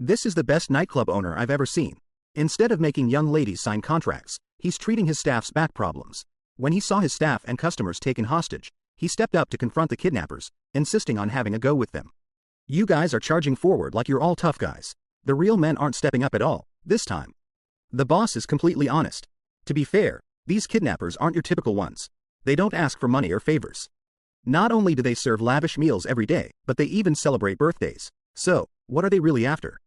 This is the best nightclub owner I've ever seen. Instead of making young ladies sign contracts, he's treating his staff's back problems. When he saw his staff and customers taken hostage, he stepped up to confront the kidnappers, insisting on having a go with them. You guys are charging forward like you're all tough guys. The real men aren't stepping up at all, this time. The boss is completely honest. To be fair, these kidnappers aren't your typical ones. They don't ask for money or favors. Not only do they serve lavish meals every day, but they even celebrate birthdays. So, what are they really after?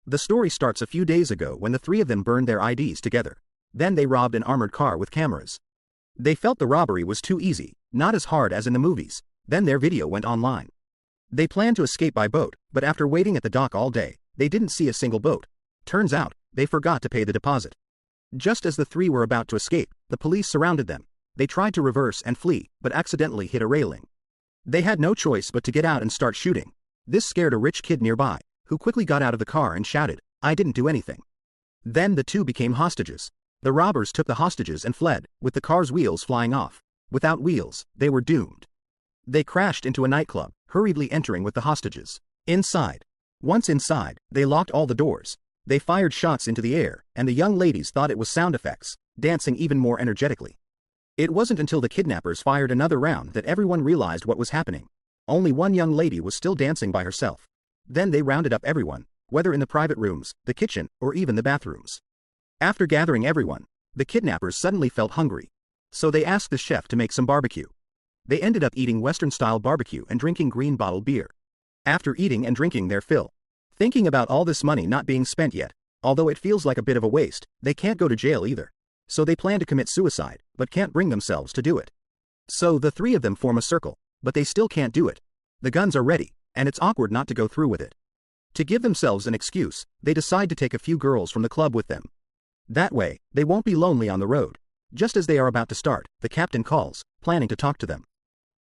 The story starts a few days ago when the three of them burned their IDs together. Then they robbed an armored car with cameras. They felt the robbery was too easy, not as hard as in the movies. Then their video went online. They planned to escape by boat, but after waiting at the dock all day, they didn't see a single boat. Turns out, they forgot to pay the deposit. Just as the three were about to escape, the police surrounded them. They tried to reverse and flee, but accidentally hit a railing. They had no choice but to get out and start shooting. This scared a rich kid nearby, who quickly got out of the car and shouted, "I didn't do anything." Then the two became hostages. The robbers took the hostages and fled, with the car's wheels flying off. Without wheels, they were doomed. They crashed into a nightclub, hurriedly entering with the hostages. Once inside, they locked all the doors. They fired shots into the air, and the young ladies thought it was sound effects, dancing even more energetically. It wasn't until the kidnappers fired another round that everyone realized what was happening. Only one young lady was still dancing by herself. Then they rounded up everyone, whether in the private rooms, the kitchen, or even the bathrooms. After gathering everyone, the kidnappers suddenly felt hungry. So they asked the chef to make some barbecue. They ended up eating Western-style barbecue and drinking green bottled beer. After eating and drinking their fill, thinking about all this money not being spent yet, although it feels like a bit of a waste, they can't go to jail either. So they plan to commit suicide, but can't bring themselves to do it. So the three of them form a circle, but they still can't do it. The guns are ready, and it's awkward not to go through with it. To give themselves an excuse, they decide to take a few girls from the club with them. That way, they won't be lonely on the road. Just as they are about to start, the captain calls, planning to talk to them.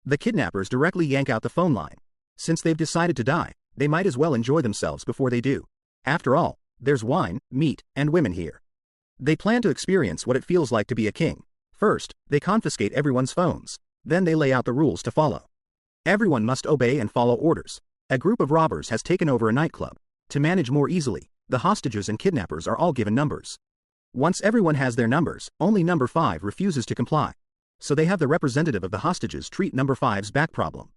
The kidnappers directly yank out the phone line. Since they've decided to die, they might as well enjoy themselves before they do. After all, there's wine, meat, and women here. They plan to experience what it feels like to be a king. First, they confiscate everyone's phones. Then they lay out the rules to follow. Everyone must obey and follow orders. A group of robbers has taken over a nightclub. To manage more easily, the hostages and kidnappers are all given numbers. Once everyone has their numbers, only number 5 refuses to comply. So they have the representative of the hostages treat number 5's back problem.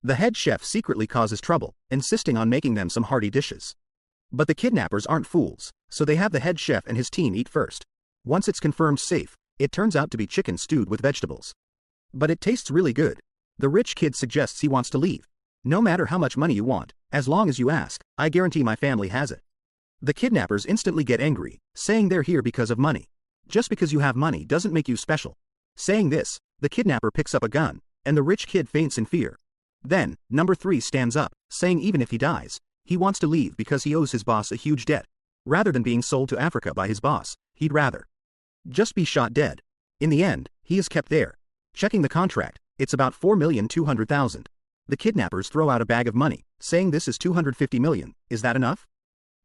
The head chef secretly causes trouble, insisting on making them some hearty dishes. But the kidnappers aren't fools, so they have the head chef and his team eat first. Once it's confirmed safe, it turns out to be chicken stewed with vegetables. But it tastes really good. The rich kid suggests he wants to leave. No matter how much money you want, as long as you ask, I guarantee my family has it. The kidnappers instantly get angry, saying they're here because of money. Just because you have money doesn't make you special. Saying this, the kidnapper picks up a gun, and the rich kid faints in fear. Then, number 3 stands up, saying even if he dies, he wants to leave because he owes his boss a huge debt. Rather than being sold to Africa by his boss, he'd rather just be shot dead. In the end, he is kept there. Checking the contract, it's about $4,200,000. The kidnappers throw out a bag of money, saying this is $250 million. Is that enough?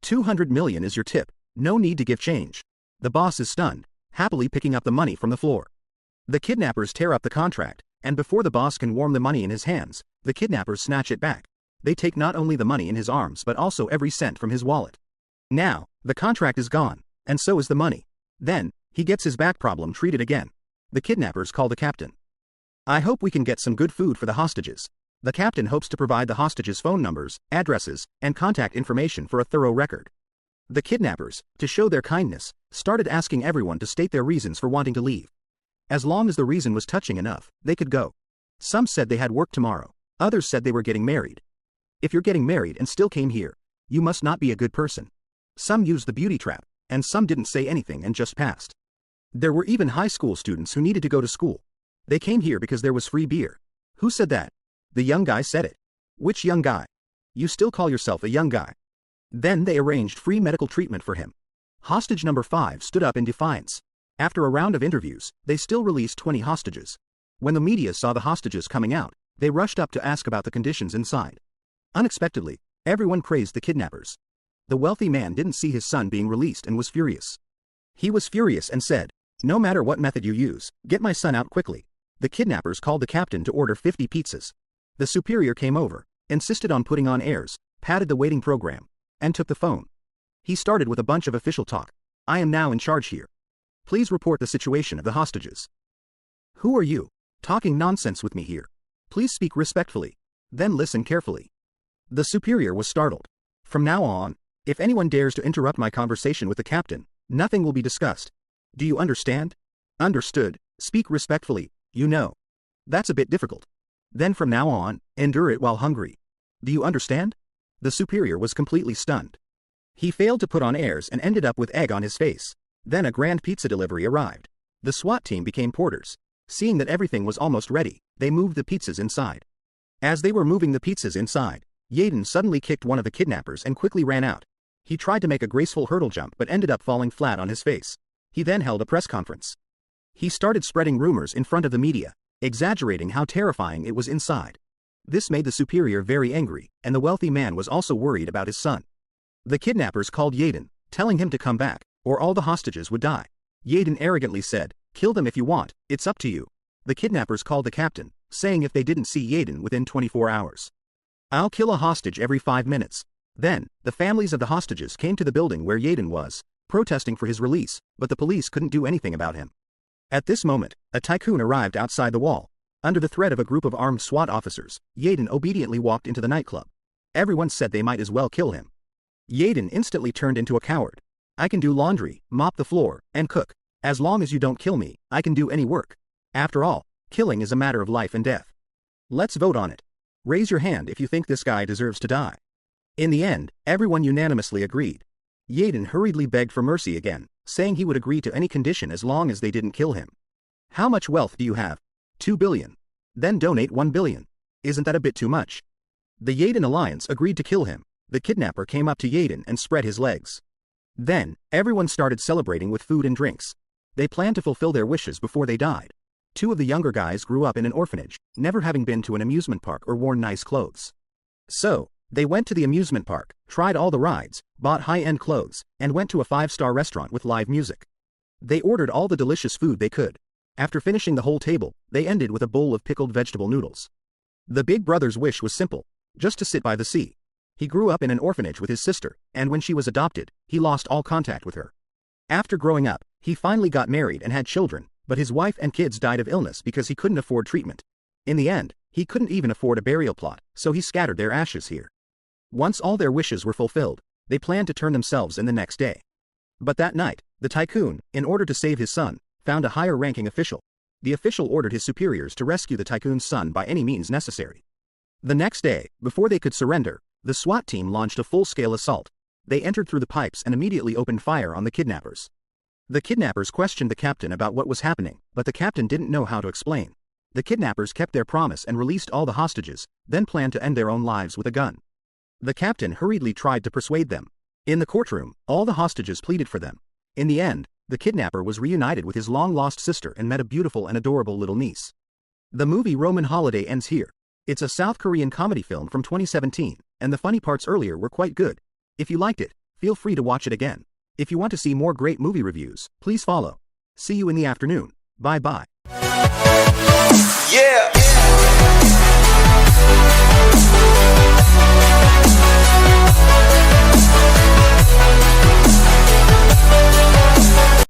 $200 million is your tip. No need to give change. The boss is stunned, happily picking up the money from the floor. The kidnappers tear up the contract, and before the boss can warm the money in his hands, the kidnappers snatch it back. They take not only the money in his arms but also every cent from his wallet. Now, the contract is gone, and so is the money. Then, he gets his back problem treated again. The kidnappers call the captain. I hope we can get some good food for the hostages. The captain hopes to provide the hostages' phone numbers, addresses, and contact information for a thorough record. The kidnappers, to show their kindness, started asking everyone to state their reasons for wanting to leave. As long as the reason was touching enough, they could go. Some said they had work tomorrow. Others said they were getting married. If you're getting married and still came here, you must not be a good person. Some used the beauty trap, and some didn't say anything and just passed. There were even high school students who needed to go to school. They came here because there was free beer. Who said that? The young guy said it. Which young guy? You still call yourself a young guy? Then they arranged free medical treatment for him. Hostage number 5 stood up in defiance. After a round of interviews, they still released 20 hostages. When the media saw the hostages coming out, they rushed up to ask about the conditions inside. Unexpectedly, everyone praised the kidnappers. The wealthy man didn't see his son being released and was furious. He was furious and said, "No matter what method you use, get my son out quickly." The kidnappers called the captain to order 50 pizzas. The superior came over, insisted on putting on airs, patted the waiting program, and took the phone. He started with a bunch of official talk. I am now in charge here. Please report the situation of the hostages. Who are you? Talking nonsense with me here. Please speak respectfully. Then listen carefully. The superior was startled. From now on, if anyone dares to interrupt my conversation with the captain, nothing will be discussed. Do you understand? Understood. Speak respectfully, you know. That's a bit difficult. Then from now on, endure it while hungry. Do you understand? The superior was completely stunned. He failed to put on airs and ended up with egg on his face. Then a grand pizza delivery arrived. The SWAT team became porters. Seeing that everything was almost ready, they moved the pizzas inside. As they were moving the pizzas inside, Yaden suddenly kicked one of the kidnappers and quickly ran out. He tried to make a graceful hurdle jump but ended up falling flat on his face. He then held a press conference. He started spreading rumors in front of the media, exaggerating how terrifying it was inside. This made the superior very angry, and the wealthy man was also worried about his son. The kidnappers called Yaden, telling him to come back, or all the hostages would die. Yaden arrogantly said, "Kill them if you want, it's up to you." The kidnappers called the captain, saying if they didn't see Yaden within 24 hours. "I'll kill a hostage every 5 minutes. Then, the families of the hostages came to the building where Yaden was, protesting for his release, but the police couldn't do anything about him. At this moment, a tycoon arrived outside the wall. Under the threat of a group of armed SWAT officers, Yaden obediently walked into the nightclub. Everyone said they might as well kill him. Yaden instantly turned into a coward. "I can do laundry, mop the floor, and cook. As long as you don't kill me, I can do any work. After all, killing is a matter of life and death. Let's vote on it. Raise your hand if you think this guy deserves to die." In the end, everyone unanimously agreed. Yaden hurriedly begged for mercy again, saying he would agree to any condition as long as they didn't kill him. "How much wealth do you have?" 2 billion. "Then donate 1 billion. Isn't that a bit too much?" The Yaden alliance agreed to kill him. The kidnapper came up to Yaden and spread his legs. Then, everyone started celebrating with food and drinks. They planned to fulfill their wishes before they died. 2 of the younger guys grew up in an orphanage, never having been to an amusement park or worn nice clothes. So, they went to the amusement park, tried all the rides, bought high-end clothes, and went to a 5-star restaurant with live music. They ordered all the delicious food they could. After finishing the whole table, they ended with a bowl of pickled vegetable noodles. The big brother's wish was simple, just to sit by the sea. He grew up in an orphanage with his sister, and when she was adopted, he lost all contact with her. After growing up, he finally got married and had children, but his wife and kids died of illness because he couldn't afford treatment. In the end, he couldn't even afford a burial plot, so he scattered their ashes here. Once all their wishes were fulfilled, they planned to turn themselves in the next day. But that night, the tycoon, in order to save his son, found a higher-ranking official. The official ordered his superiors to rescue the tycoon's son by any means necessary. The next day, before they could surrender, the SWAT team launched a full-scale assault. They entered through the pipes and immediately opened fire on the kidnappers. The kidnappers questioned the captain about what was happening, but the captain didn't know how to explain. The kidnappers kept their promise and released all the hostages, then planned to end their own lives with a gun. The captain hurriedly tried to persuade them. In the courtroom, all the hostages pleaded for them. In the end, the kidnapper was reunited with his long-lost sister and met a beautiful and adorable little niece. The movie Roman Holiday ends here. It's a South Korean comedy film from 2017, and the funny parts earlier were quite good. If you liked it, feel free to watch it again. If you want to see more great movie reviews, please follow. See you in the afternoon. Bye-bye. Yeah.